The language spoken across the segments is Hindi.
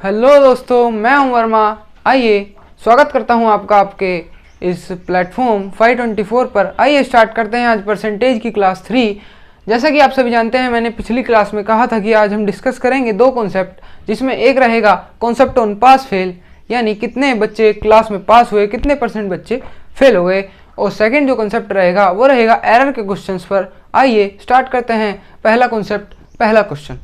हेलो दोस्तों, मैं हूं वर्मा। आइए स्वागत करता हूं आपका आपके इस प्लेटफॉर्म 524 पर। आइए स्टार्ट करते हैं आज परसेंटेज की क्लास 3। जैसा कि आप सभी जानते हैं, मैंने पिछली क्लास में कहा था कि आज हम डिस्कस करेंगे दो कॉन्सेप्ट, जिसमें एक रहेगा कॉन्सेप्ट ऑन पास फेल, यानी कितने बच्चे क्लास में पास हुए, कितने परसेंट बच्चे फेल हो गए, और सेकंड जो कॉन्सेप्ट रहेगा वो रहेगा एरर के क्वेश्चंस पर। आइए स्टार्ट करते हैं पहला कॉन्सेप्ट, पहला क्वेश्चन।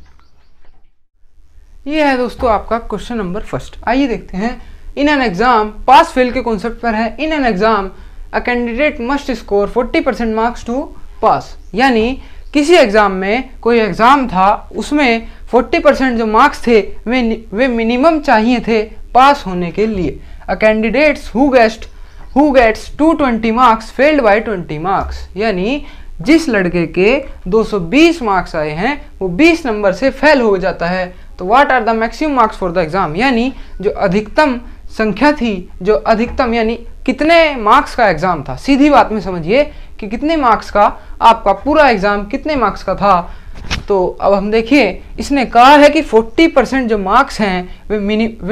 ये है दोस्तों आपका क्वेश्चन नंबर फर्स्ट। आइए देखते हैं। In an exam, pass fail के कॉन्सेप्ट पर है। In an exam a candidate must score 40% marks to pass, यानी किसी एग्जाम में, कोई एग्जाम था, उसमें 40% जो मार्क्स थे वे मिनिमम चाहिए थे पास होने के लिए। A candidates who gets 220 marks failed by 20 marks, यानी जिस लड़के के 220 मार्क्स आए हैं वो 20 नंबर से फेल हो जाता है। तो what are the maximum marks for the exam, यानी जो अधिकतम संख्या थी, जो अधिकतम यानी कितने मार्क्स का एग्जाम था। सीधी बात में समझिए कि कितने मार्क्स का आपका पूरा एग्जाम कितने मार्क्स का था। तो अब हम देखिए, इसने कहा है कि 40% जो मार्क्स हैं वे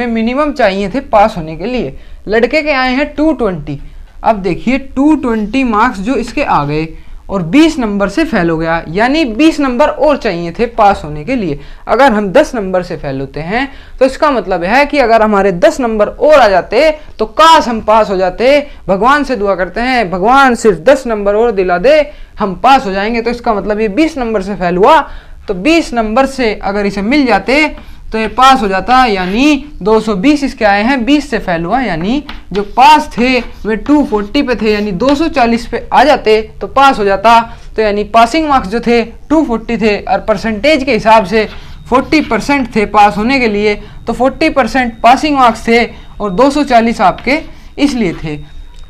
मिनिमम चाहिए थे पास होने के लिए। लड़के के आए हैं 220। अब देखिए 220 मार्क्स जो इसके आ गए और 20 नंबर से फेल हो गया, यानी 20 नंबर और चाहिए थे पास होने के लिए। अगर हम 10 नंबर से फेल होते हैं तो इसका मतलब है कि अगर हमारे 10 नंबर और आ जाते तो काश हम पास हो जाते। भगवान से दुआ करते हैं, भगवान सिर्फ 10 नंबर और दिला दे, हम पास हो जाएंगे। तो इसका मतलब ये 20 नंबर से फेल हुआ, तो 20 नंबर से अगर इसे मिल जाते तो ये पास हो जाता, यानी 220 इसके आए हैं, 20 से फेल हुआ, यानी जो पास थे वे 240 पे थे, यानी 240 पे आ जाते तो पास हो जाता। तो यानी पासिंग मार्क्स जो थे 240 थे, और परसेंटेज के हिसाब से 40% थे पास होने के लिए। तो 40% पासिंग मार्क्स थे और 240 आपके इसलिए थे।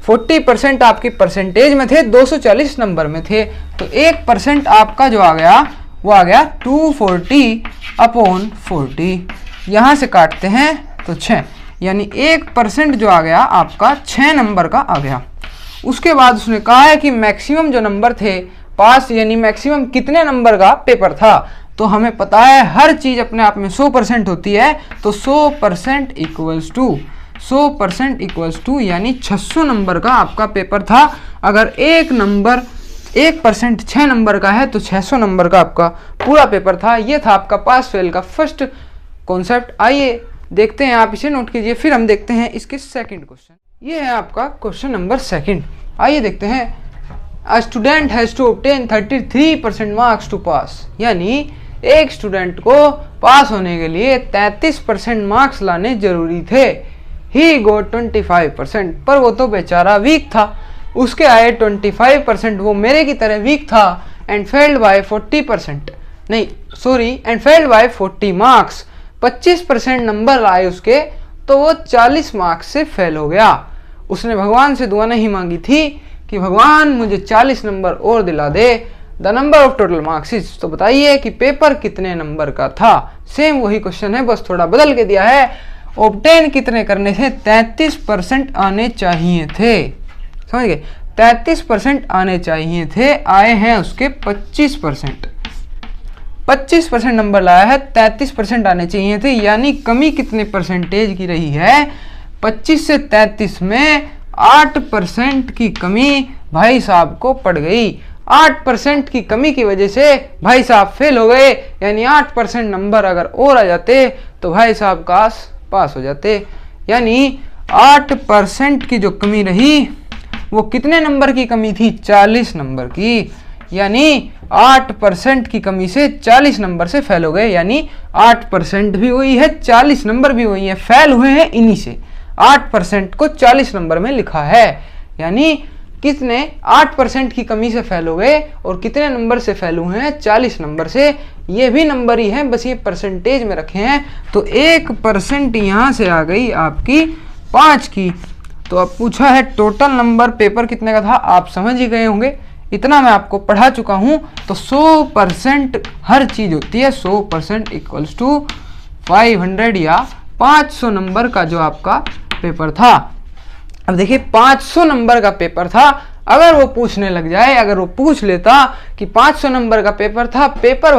40% आपकी परसेंटेज में थे, 240 नंबर में थे। तो 1% आपका जो आ गया वो आ गया 240/40। यहाँ से काटते हैं तो 6, यानी 1% जो आ गया आपका 6 नंबर का आ गया। उसके बाद उसने कहा है कि मैक्सिमम जो नंबर थे पास, यानी मैक्सिमम कितने नंबर का पेपर था। तो हमें पता है हर चीज़ अपने आप में 100% होती है, तो 100% इक्वल्स टू 100% इक्वल्स टू, यानी 600 नंबर का आपका पेपर था। अगर 1% 6 नंबर का है तो 600 नंबर का आपका पूरा पेपर था। ये था आपका पास फेल का फर्स्ट कॉन्सेप्ट। आइए देखते हैं, आप इसे नोट कीजिए, फिर हम देखते हैं इसके सेकंड क्वेश्चन। ये है आपका क्वेश्चन नंबर सेकंड। आइए देखते हैं। A student has to obtain 33% marks to pass, यानी एक स्टूडेंट को पास होने के लिए 33% मार्क्स लाने जरूरी थे। ही गॉट 25%, पर वो तो बेचारा वीक था, उसके आए 25%, वो मेरे की तरह वीक था। एंड फेल्ड बाय 40%, नहीं sorry, and failed by 40 marks, 25% number आए उसके, तो वो 40 मार्क्स से फेल हो गया। उसने भगवान से दुआ नहीं मांगी थी कि भगवान मुझे 40 नंबर और दिला दे। The number of total marks is, तो बताइए कि पेपर कितने नंबर का था। सेम वही क्वेश्चन है, बस थोड़ा बदल के दिया है। ऑब्टेन कितने करने थे, 33% आने चाहिए थे, समझ गए। 33% आने चाहिए थे, आए हैं उसके 25%। 25% नंबर लाया है, 33% आने चाहिए थे, यानी कमी कितने परसेंटेज की रही है। 25 से 33 में 8% की कमी भाई साहब को पड़ गई। 8% की कमी की वजह से भाई साहब फेल हो गए, यानी 8% नंबर अगर और आ जाते तो भाई साहब पास हो जाते। यानी 8% की जो कमी रही वो कितने नंबर की कमी थी, 40 नंबर की, यानी 8% की कमी से 40 नंबर से फेल हो गए, यानी 8% भी हुई है, 40 नंबर भी हुई है, फेल हुए हैं इन्हीं से। 8% को 40 नंबर में लिखा है, यानी कितने 8% की कमी से फेल हो गए और कितने नंबर से फेल हुए हैं, 40 नंबर से। ये भी नंबर ही है, बस ये परसेंटेज में रखे हैं। तो 1% यहाँ से आ गई आपकी 5 की। तो अब पूछा है टोटल नंबर पेपर कितने का था, आप समझ ही गए होंगे, इतना मैं आपको पढ़ा चुका हूं। तो 100% हर चीज होती है, 100% इक्वल्स टू 500 या 500 नंबर का जो आपका पेपर था। अब देखिए 500 नंबर का पेपर था, अगर वो पूछने लग जाए, अगर वो पूछ लेता कि 500 नंबर का पेपर था, पेपर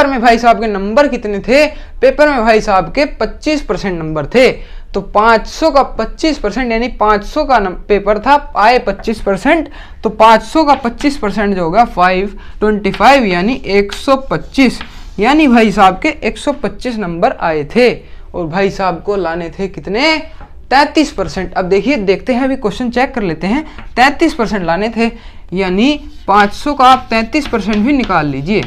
में भाई साहब के नंबर कितने थे, पेपर में भाई साहब के 25% नंबर थे, तो 500 का 25% यानी 500 का पेपर था, आए 25%, तो 500 का 25% जो होगा 525 यानी 125, यानी भाई साहब के 125 नंबर आए थे और भाई साहब को लाने थे कितने, 33%। अब देखते हैं, अभी क्वेश्चन चेक कर लेते हैं। 33% लाने थे, यानी 500 का आप 33% भी निकाल लीजिए।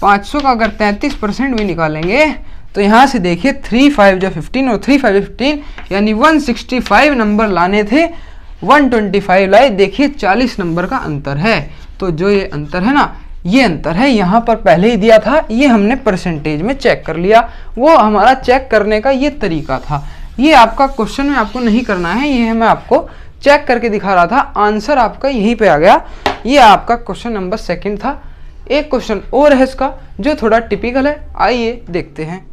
500 का अगर 33% भी निकालेंगे तो यहाँ से देखिए 3 5 जो 15 और 3 5 15 यानी 165 नंबर लाने थे, 125 लाए। देखिए 40 नंबर का अंतर है। तो जो ये अंतर है ना, ये अंतर है, यहाँ पर पहले ही दिया था, ये हमने परसेंटेज में चेक कर लिया। वो हमारा चेक करने का ये तरीका था। ये आपका क्वेश्चन में आपको नहीं करना है, ये मैं आपको चेक करके दिखा रहा था। आंसर आपका यहीं पे आ गया। ये आपका क्वेश्चन नंबर 2 था। एक क्वेश्चन और है इसका जो थोड़ा टिपिकल है, आइए देखते हैं।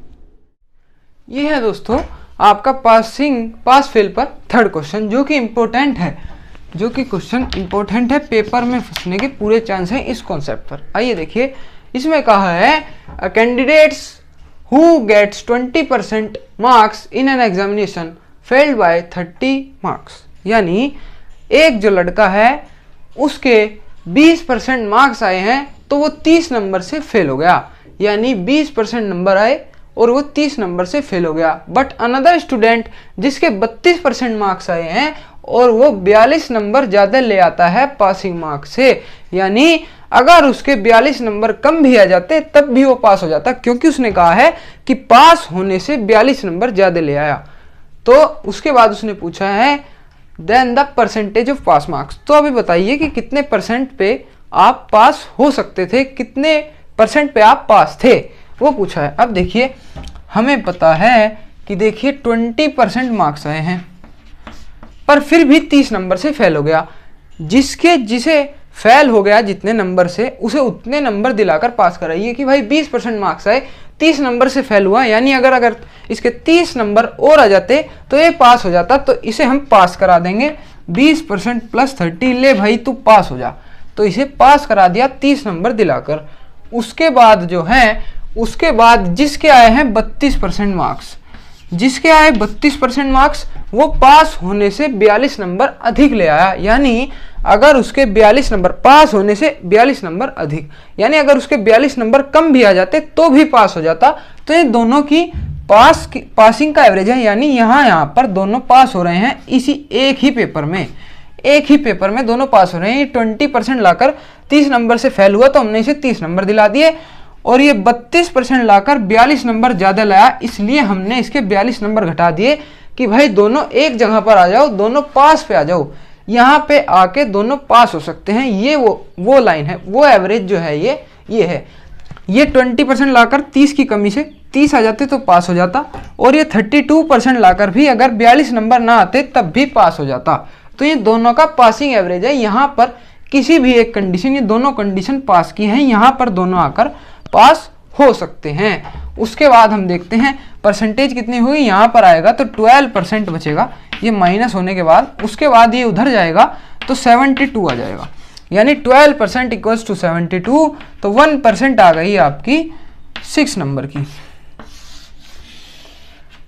ये है दोस्तों आपका पास फेल पर 3rd क्वेश्चन, जो कि इम्पोर्टेंट है, पेपर में फंसने के पूरे चांस हैं इस कॉन्सेप्ट पर। आइए देखिए, इसमें कहा है candidates who gets 20% marks in an examination failed by 30 marks, यानी एक जो लड़का है उसके 20% मार्क्स आए हैं तो वो 30 नंबर से फेल हो गया, यानी 20% नंबर आए और वो 30 नंबर से फेल हो गया। बट अनदर स्टूडेंट जिसके 32% मार्क्स आए हैं और वो 42 नंबर ज़्यादा ले आता है पासिंग मार्क्स से, यानी अगर उसके 42 नंबर कम भी आ जाते तब भी वो पास हो जाता, क्योंकि उसने कहा है कि पास होने से 42 नंबर ज़्यादा ले आया। तो उसके बाद उसने पूछा है then the percentage of pass marks. तो अभी बताइए कि कितने परसेंट पे आप पास हो सकते थे, कितने परसेंट पे आप पास थे, वो पूछा है। अब देखिए, हमें पता है कि देखिए 20% मार्क्स आए हैं पर फिर भी 30 नंबर से फेल हो गया। जिसे फेल हो गया जितने नंबर से, उसे उतने नंबर दिलाकर पास कराइए कि भाई 20% मार्क्स आए, 30 नंबर से फेल हुआ, यानी अगर इसके 30 नंबर और आ जाते तो ये पास हो जाता, तो इसे हम पास करा देंगे। 20% प्लस 30, ले भाई तू पास हो जा। तो इसे पास करा दिया 30 नंबर दिलाकर। उसके बाद जो है, उसके बाद जिसके आए हैं 32% मार्क्स, जिसके आए 32% मार्क्स, वो पास होने से 42 नंबर अधिक ले आया, यानी अगर उसके 42 नंबर पास होने से 42 नंबर अधिक, यानी अगर उसके 42 नंबर कम भी आ जाते तो भी पास हो जाता। तो ये दोनों की पासिंग का एवरेज है, यानी यहाँ पर दोनों पास हो रहे हैं इसी एक ही पेपर में दोनों पास हो रहे हैं। ये 20% लाकर 30 नंबर से फेल हुआ तो हमने इसे 30 नंबर दिला दिए, और ये 32% लाकर 42 नंबर ज़्यादा लाया, इसलिए हमने इसके 42 नंबर घटा दिए कि भाई दोनों एक जगह पर आ जाओ, दोनों पास पे आ जाओ, यहाँ पे आके दोनों पास हो सकते हैं। ये वो लाइन है, वो एवरेज जो है ये है। ये 20% लाकर 30 की कमी से 30 आ जाते तो पास हो जाता, और ये 32% लाकर भी अगर 42 नंबर ना आते तब भी पास हो जाता। तो ये दोनों का पासिंग एवरेज है। यहाँ पर किसी भी एक कंडीशन, ये दोनों कंडीशन पास की हैं, यहाँ पर दोनों आकर पास हो सकते हैं। उसके बाद हम देखते हैं परसेंटेज कितनी हुई। यहाँ पर आएगा तो 12% बचेगा, ये माइनस होने के बाद। उसके बाद ये उधर जाएगा तो 72 आ जाएगा, यानी 12% इक्वल्स टू 72। तो 1% आ गई आपकी 6 नंबर की,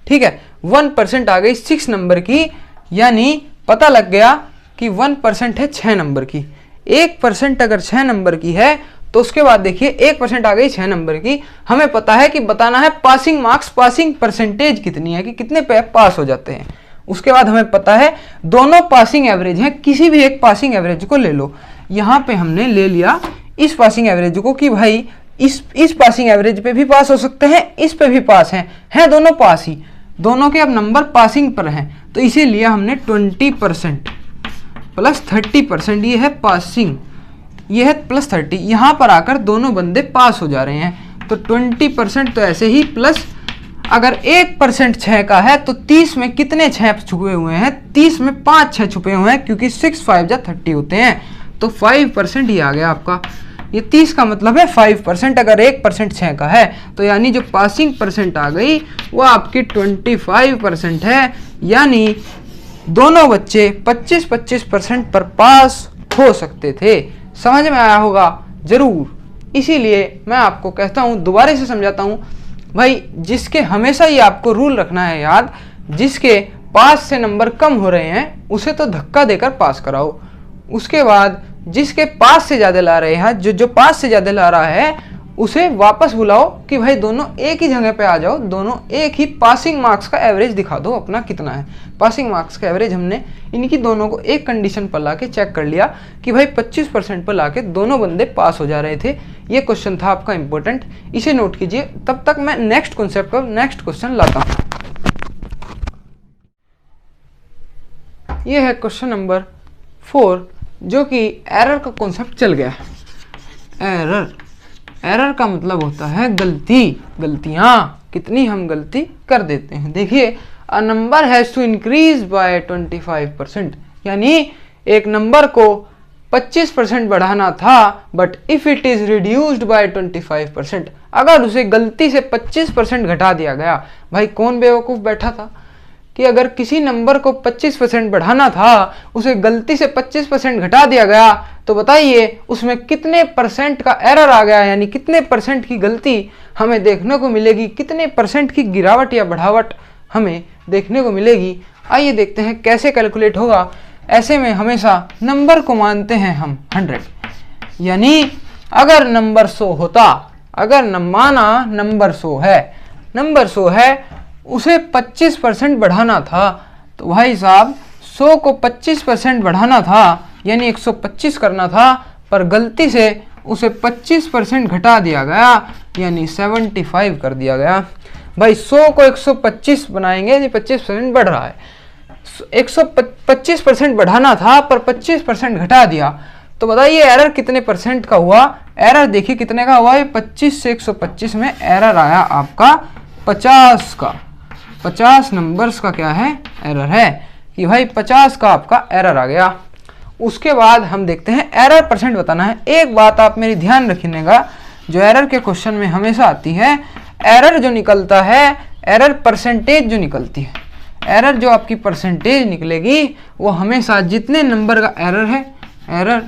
ठीक है, 1% आ गई 6 नंबर की, यानी पता लग गया कि 1% है 6 नंबर की। 1% अगर 6 नंबर की है तो उसके बाद देखिए 1% आ गई 6 नंबर की। हमें पता है कि बताना है पासिंग मार्क्स, पासिंग परसेंटेज कितनी है, कि कितने पे पास हो जाते हैं। उसके बाद हमें पता है दोनों पासिंग एवरेज हैं, किसी भी एक पासिंग एवरेज को ले लो। यहाँ पे हमने ले लिया इस पासिंग एवरेज को कि भाई इस पासिंग एवरेज पे भी पास हो सकते हैं, इस पे भी पास हैं दोनों पास ही, दोनों के अब नंबर पासिंग पर हैं, तो इसे लिया हमने 20% प्लस 30%, ये है पासिंग, ये है प्लस 30। यहाँ पर आकर दोनों बंदे पास हो जा रहे हैं, तो 20% तो ऐसे ही प्लस, अगर 1% 6 का है तो 30 में कितने 6 छुपे हुए हैं, 30 में 5 6 छुपे हुए हैं, क्योंकि 6 5 जा 30 होते हैं, तो 5% ही आ गया आपका। ये 30 का मतलब है 5%, अगर 1% 6 का है तो यानी जो पासिंग परसेंट आ गई वो आपकी 25% है, यानी दोनों बच्चे 25-25% पर पास हो सकते थे। समझ में आया होगा जरूर। इसीलिए मैं आपको कहता हूँ, दोबारा से समझाता हूँ भाई, जिसके हमेशा ही आपको रूल रखना है याद, जिसके पास से नंबर कम हो रहे हैं उसे तो धक्का देकर पास कराओ। उसके बाद जिसके पास से ज़्यादा ला रहे हैं, जो पास से ज़्यादा ला रहा है उसे वापस बुलाओ कि भाई दोनों एक ही जगह पे आ जाओ, दोनों एक ही पासिंग मार्क्स का एवरेज दिखा दो अपना कितना है। पासिंग मार्क्स का एवरेज हमने इनकी दोनों को एक कंडीशन पर ला के चेक कर लिया कि भाई 25% पर ला के दोनों बंदे पास हो जा रहे थे। ये क्वेश्चन था आपका इंपॉर्टेंट, इसे नोट कीजिए। तब तक मैं नेक्स्ट कॉन्सेप्ट पर नेक्स्ट क्वेश्चन लाता हूँ। ये है क्वेश्चन नंबर 4, जो कि एरर का कॉन्सेप्ट चल गया। एरर का मतलब होता है गलती, गलतियां, कितनी हम गलती कर देते हैं। देखिए, a number has to increase by 25%, यानी एक नंबर को 25% बढ़ाना था, but if it is reduced by 25%, अगर उसे गलती से 25% घटा दिया गया। भाई कौन बेवकूफ बैठा था कि अगर किसी नंबर को 25% बढ़ाना था, उसे गलती से 25% घटा दिया गया, तो बताइए उसमें कितने परसेंट का एरर आ गया, यानी कितने परसेंट की गलती हमें देखने को मिलेगी, कितने परसेंट की गिरावट या बढ़ावट हमें देखने को मिलेगी। आइए देखते हैं कैसे कैलकुलेट होगा। ऐसे में हमेशा नंबर को मानते हैं हम 100, यानी अगर नंबर 100 होता, अगर माना नंबर 100 है, उसे 25% बढ़ाना था, तो भाई साहब 100 को 25% बढ़ाना था, यानी 125 करना था, पर गलती से उसे 25% घटा दिया गया, यानी 75 कर दिया गया। भाई 100 को 125 बनाएंगे, यानी 25% बढ़ रहा है। 125% बढ़ाना था पर 25% घटा दिया, तो बताइए एरर कितने परसेंट का हुआ। एरर देखिए कितने का हुआ है, 25 से 125 में एरर आया आपका 50 का। 50 नंबर्स का क्या है, एरर है, कि भाई 50 का आपका एरर आ गया। उसके बाद हम देखते हैं एरर परसेंट बताना है। एक बात आप मेरी ध्यान रखिएगा, जो एरर के क्वेश्चन में हमेशा आती है, एरर जो निकलता है, एरर परसेंटेज जो निकलती है, एरर जो आपकी परसेंटेज निकलेगी वो हमेशा जितने नंबर का एरर है, एरर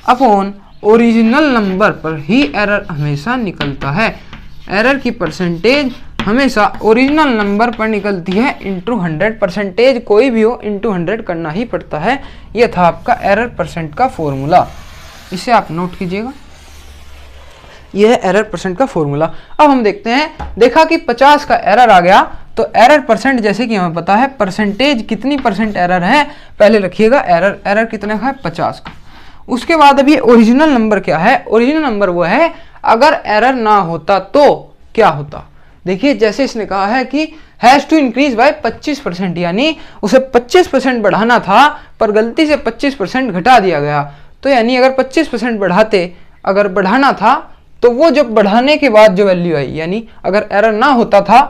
अपॉन ओरिजिनल नंबर पर ही एरर हमेशा निकलता है। एरर की परसेंटेज हमेशा ओरिजिनल नंबर पर निकलती है इंटू 100। परसेंटेज कोई भी हो इंटू 100 करना ही पड़ता है। यह था आपका एरर परसेंट का फॉर्मूला, इसे आप नोट कीजिएगा। यह है एरर परसेंट का फॉर्मूला। अब हम देखते हैं, देखा कि 50 का एरर आ गया, तो एरर परसेंट जैसे कि हमें पता है परसेंटेज कितनी परसेंट एरर है, पहले रखिएगा एरर कितने का है, 50 का। उसके बाद अब ये ओरिजिनल नंबर क्या है, ओरिजिनल नंबर वो है अगर एरर ना होता तो क्या होता। देखिए जैसे इसने कहा है कि हैज टू इंक्रीज बाय 25%, यानी उसे 25% बढ़ाना था पर गलती से 25% घटा दिया गया। तो यानी अगर 25% अगर बढ़ाना था तो वो जब बढ़ाने के बाद जो वैल्यू आई, यानी अगर एरर ना होता था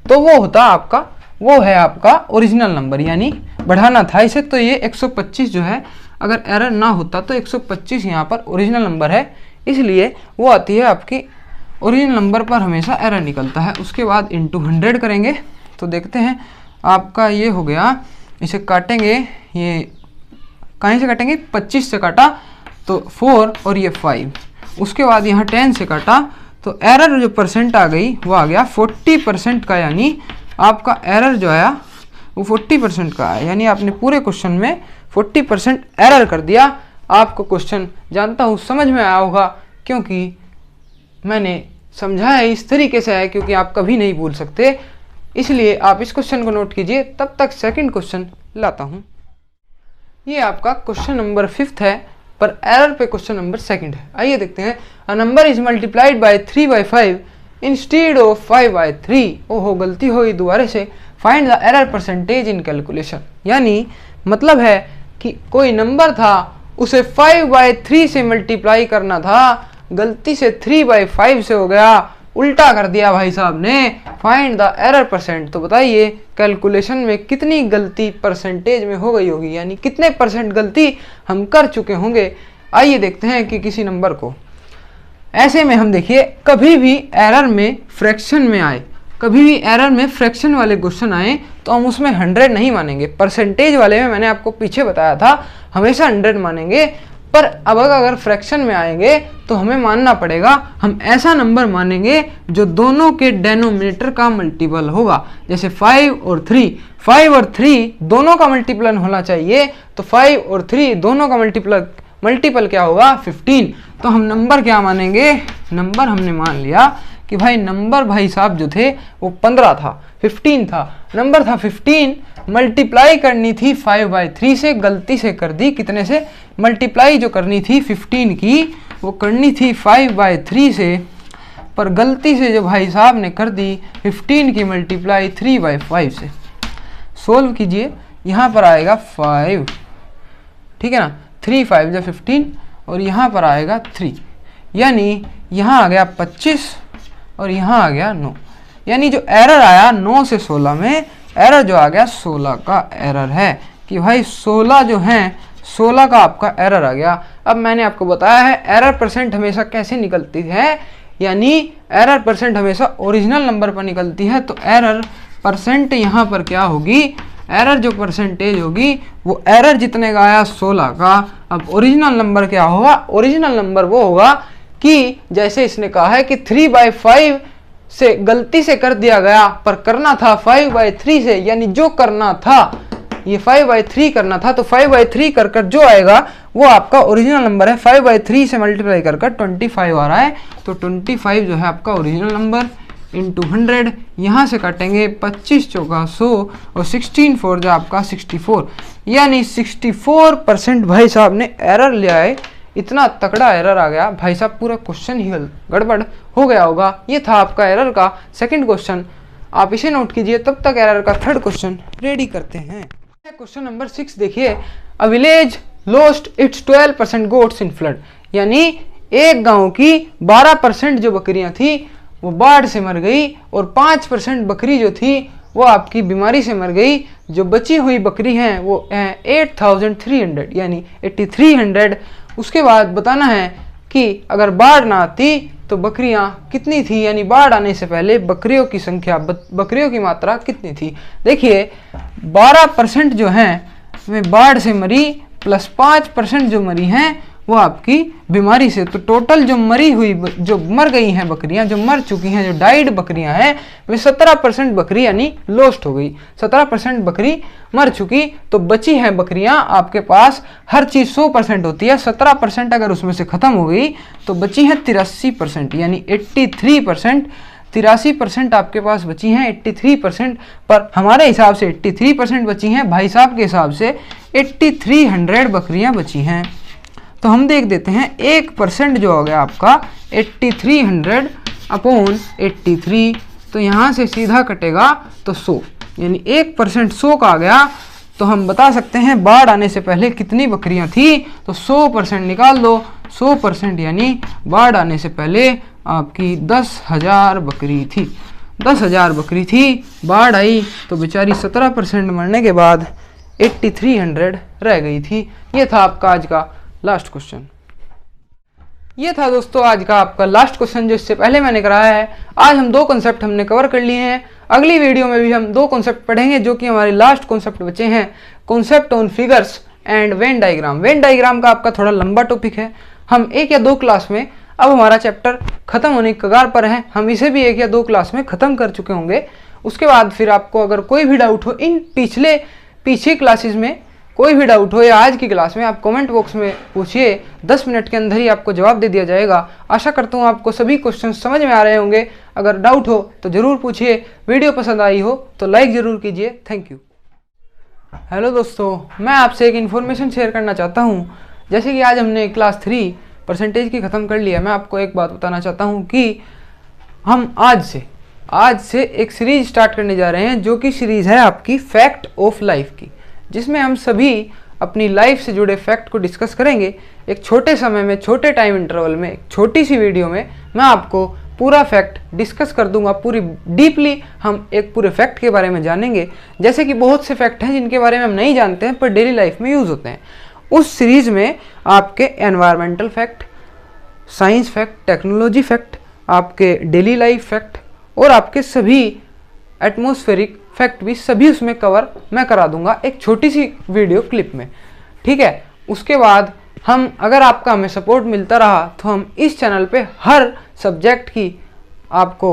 तो वो होता आपका, वो है आपका ओरिजिनल नंबर, यानी बढ़ाना था इसे, तो ये 125 जो है, अगर एरर ना होता तो 125 यहाँ पर ओरिजिनल नंबर है, इसलिए वो आती है आपकी ओरिजिनल नंबर पर हमेशा एरर निकलता है। उसके बाद इंटू 100 करेंगे तो देखते हैं आपका ये हो गया। इसे काटेंगे, ये कहीं से काटेंगे, 25 से काटा तो 4 और ये 5, उसके बाद यहाँ 10 से काटा तो एरर जो परसेंट आ गई वो आ गया 40% का, यानी आपका एरर जो आया वो 40% का है, यानी आपने पूरे क्वेश्चन में 40% एरर कर दिया। आपको क्वेश्चन जानता हूँ समझ में आया होगा, क्योंकि मैंने समझाया इस तरीके से है, क्योंकि आप कभी नहीं भूल सकते, इसलिए आप इस क्वेश्चन को नोट कीजिए। तब तक सेकंड क्वेश्चन लाता हूँ। ये आपका क्वेश्चन नंबर 5 है, पर एरर पे क्वेश्चन नंबर 2 है। आइए देखते हैं। A number is multiplied by 3/5 instead of 5/3। ओहो गलती हुई, दोबारा से। Find the error percentage in calculation, यानी मतलब है कि कोई नंबर था उसे 5/3 से मल्टीप्लाई करना था, गलती से 3/5 से हो गया, उल्टा कर दिया भाई साहब ने। फाइंड द एरर परसेंट, तो बताइए कैलकुलेशन में कितनी गलती परसेंटेज में हो गई होगी, यानी कितने परसेंट गलती हम कर चुके होंगे। आइए देखते हैं कि किसी नंबर को ऐसे में हम देखिए, कभी भी एरर में फ्रैक्शन में आए, कभी भी एरर में फ्रैक्शन वाले क्वेश्चन आए तो हम उसमें 100 नहीं मानेंगे। परसेंटेज वाले में मैंने आपको पीछे बताया था हमेशा 100 मानेंगे, पर अब अगर फ्रैक्शन में आएंगे तो हमें मानना पड़ेगा, हम ऐसा नंबर मानेंगे जो दोनों के डेनोमिनेटर का मल्टीपल होगा। जैसे 5 और 3 दोनों का मल्टीपल होना चाहिए, तो 5 और 3 दोनों का मल्टीपल क्या होगा 15। तो हम नंबर क्या मानेंगे, नंबर हमने मान लिया कि भाई नंबर भाई साहब जो थे वो 15 था, 15 था, नंबर था 15, मल्टीप्लाई करनी थी 5/3 से, गलती से कर दी कितने से, मल्टीप्लाई जो करनी थी 15 की वो करनी थी 5/3 से, पर गलती से जो भाई साहब ने कर दी 15 की मल्टीप्लाई 3/5 से। सोल्व कीजिए, यहाँ पर आएगा 5, ठीक है ना, 3 5 जो 15 और यहाँ पर आएगा 3, यानी यहाँ आ गया 25 और यहाँ आ गया 9, यानी जो एरर आया 9 से 16 में, एरर जो आ गया 16 का एरर है कि भाई 16 जो है 16 का आपका एरर आ गया। अब मैंने आपको बताया है एरर परसेंट हमेशा कैसे निकलती है, यानी एरर परसेंट हमेशा ओरिजिनल नंबर पर निकलती है। तो एरर परसेंट यहाँ पर क्या होगी, एरर जो परसेंटेज होगी वो एरर जितने का आया 16 का। अब ओरिजिनल नंबर क्या होगा, ओरिजिनल नंबर वो होगा कि जैसे इसने कहा है कि 3/5 से गलती से कर दिया गया, पर करना था 5/3 से, यानी जो करना था ये 5/3 करना था, तो 5/3 कर कर जो आएगा वो आपका ओरिजिनल नंबर है। 5/3 से मल्टीप्लाई कर कर 25 आ रहा है, तो 25 जो है आपका ओरिजिनल नंबर इंटू 100, यहाँ से काटेंगे 25 चौका 100 और 16 4 जो आपका 64, यानी 64% भाई साहब ने एरर ले आए। इतना तगड़ा एरर आ गया भाई साहब, पूरा क्वेश्चन ही गड़बड़ हो गया होगा। ये था आपका एरर का सेकंड क्वेश्चन, आप इसे नोट कीजिए, तब तक एरर का थर्ड क्वेश्चन रेडी करते हैं। क्वेश्चन नंबर 6 देखिए, a village lost its 12% goats in flood, यानी एक गांव की 12% जो बकरियां थी वो बाढ़ से मर गई और 5% बकरी जो थी वो आपकी बीमारी से मर गई। जो बची हुई बकरी हैं वो 8300, यानी 8300। उसके बाद बताना है कि अगर बाढ़ ना आती तो बकरियां कितनी थी, यानी बाढ़ आने से पहले बकरियों की संख्या, बकरियों की मात्रा कितनी थी। देखिए 12% जो हैं वे बाढ़ से मरी, प्लस 5% जो मरी हैं वो आपकी बीमारी से, तो टोटल जो मरी हुई, जो मर गई हैं बकरियां, जो मर चुकी हैं, जो डाइड बकरियां हैं, वे 17% बकरी यानी लॉस्ट हो गई। 17% बकरी मर चुकी, तो बची हैं बकरियां आपके पास, हर चीज़ 100% होती है, 17% अगर उसमें से ख़त्म हो गई तो बची है 83%, यानी 83%। 83% आपके पास बची हैं 83%, पर हमारे हिसाब से 83% बची हैं, भाई साहब के हिसाब से 8300 बकरियां बची हैं। तो हम देख देते हैं 1% जो हो गया आपका 8300 अपॉन 83, तो यहाँ से सीधा कटेगा तो 100, यानी 1% 100 का आ गया। तो हम बता सकते हैं बाढ़ आने से पहले कितनी बकरियां थी, तो 100% निकाल दो, 100% यानी बाढ़ आने से पहले आपकी 10,000 बकरी थी। 10,000 बकरी थी, बाढ़ आई तो बेचारी 17% मरने के बाद 8300 रह गई थी। ये था आपका आज का लास्ट क्वेश्चन। ये था दोस्तों आज का आपका लास्ट क्वेश्चन जो इससे पहले मैंने कराया है। आज हम 2 कॉन्सेप्ट हमने कवर कर लिए हैं। अगली वीडियो में भी हम 2 कॉन्सेप्ट पढ़ेंगे जो कि हमारे लास्ट कॉन्सेप्ट बचे हैं, concept on figures and Venn diagram. Venn diagram का आपका थोड़ा लंबा टॉपिक है, हम 1 या 2 क्लास में, अब हमारा चैप्टर खत्म होने की कगार पर है, हम इसे भी 1 या 2 क्लास में खत्म कर चुके होंगे। उसके बाद फिर आपको अगर कोई भी डाउट हो इन पीछे क्लासेस में, कोई भी डाउट हो या आज की क्लास में, आप कमेंट बॉक्स में पूछिए, 10 मिनट के अंदर ही आपको जवाब दे दिया जाएगा। आशा करता हूँ आपको सभी क्वेश्चन समझ में आ रहे होंगे। अगर डाउट हो तो ज़रूर पूछिए, वीडियो पसंद आई हो तो लाइक ज़रूर कीजिए। Thank you. हेलो दोस्तों, मैं आपसे एक इन्फॉर्मेशन शेयर करना चाहता हूँ। जैसे कि आज हमने क्लास 3 परसेंटेज की ख़त्म कर लिया, मैं आपको एक बात बताना चाहता हूँ कि हम आज से एक सीरीज़ स्टार्ट करने जा रहे हैं, जो कि सीरीज़ है आपकी फैक्ट ऑफ लाइफ की, जिसमें हम सभी अपनी लाइफ से जुड़े फैक्ट को डिस्कस करेंगे। एक छोटे समय में, छोटे टाइम इंटरवल में, एक छोटी सी वीडियो में मैं आपको पूरा फैक्ट डिस्कस कर दूंगा। पूरी डीपली हम एक पूरे फैक्ट के बारे में जानेंगे। जैसे कि बहुत से फैक्ट हैं जिनके बारे में हम नहीं जानते हैं पर डेली लाइफ में यूज़ होते हैं। उस सीरीज़ में आपके environmental fact, science fact, technology fact, आपके डेली लाइफ फैक्ट और आपके सभी एटमॉस्फेरिक फैक्ट भी सभी उसमें कवर मैं करा दूंगा एक छोटी सी वीडियो क्लिप में, ठीक है। उसके बाद हम, अगर आपका हमें सपोर्ट मिलता रहा तो हम इस चैनल पे हर सब्जेक्ट की आपको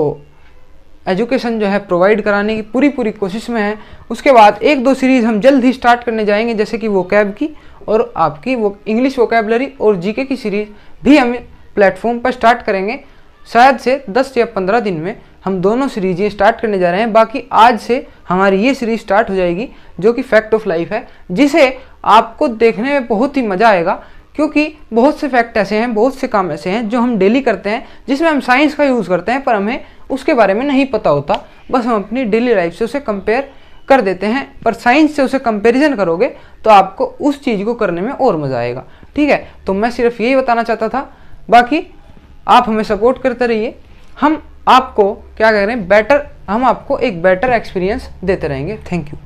एजुकेशन जो है प्रोवाइड कराने की पूरी कोशिश में है। उसके बाद 1-2 सीरीज़ हम जल्द ही स्टार्ट करने जाएंगे, जैसे कि वोकैब की और आपकी वो इंग्लिश वोकैबलरी और जीके की सीरीज़ भी हम प्लेटफॉर्म पर स्टार्ट करेंगे। शायद से 10 या 15 दिन में हम दोनों सीरीज ये स्टार्ट करने जा रहे हैं। बाकी आज से हमारी ये सीरीज स्टार्ट हो जाएगी जो कि फैक्ट ऑफ लाइफ है, जिसे आपको देखने में बहुत ही मज़ा आएगा, क्योंकि बहुत से फैक्ट ऐसे हैं, बहुत से काम ऐसे हैं जो हम डेली करते हैं, जिसमें हम साइंस का यूज़ करते हैं पर हमें उसके बारे में नहीं पता होता। बस हम अपनी डेली लाइफ से उसे कंपेयर कर देते हैं, पर साइंस से उसे कंपैरिजन करोगे तो आपको उस चीज़ को करने में और मज़ा आएगा, ठीक है। तो मैं सिर्फ यही बताना चाहता था। बाकी आप हमें सपोर्ट करते रहिए, हम आपको क्या कह रहे हैं, हम आपको एक बेटर एक्सपीरियंस देते रहेंगे। Thank you.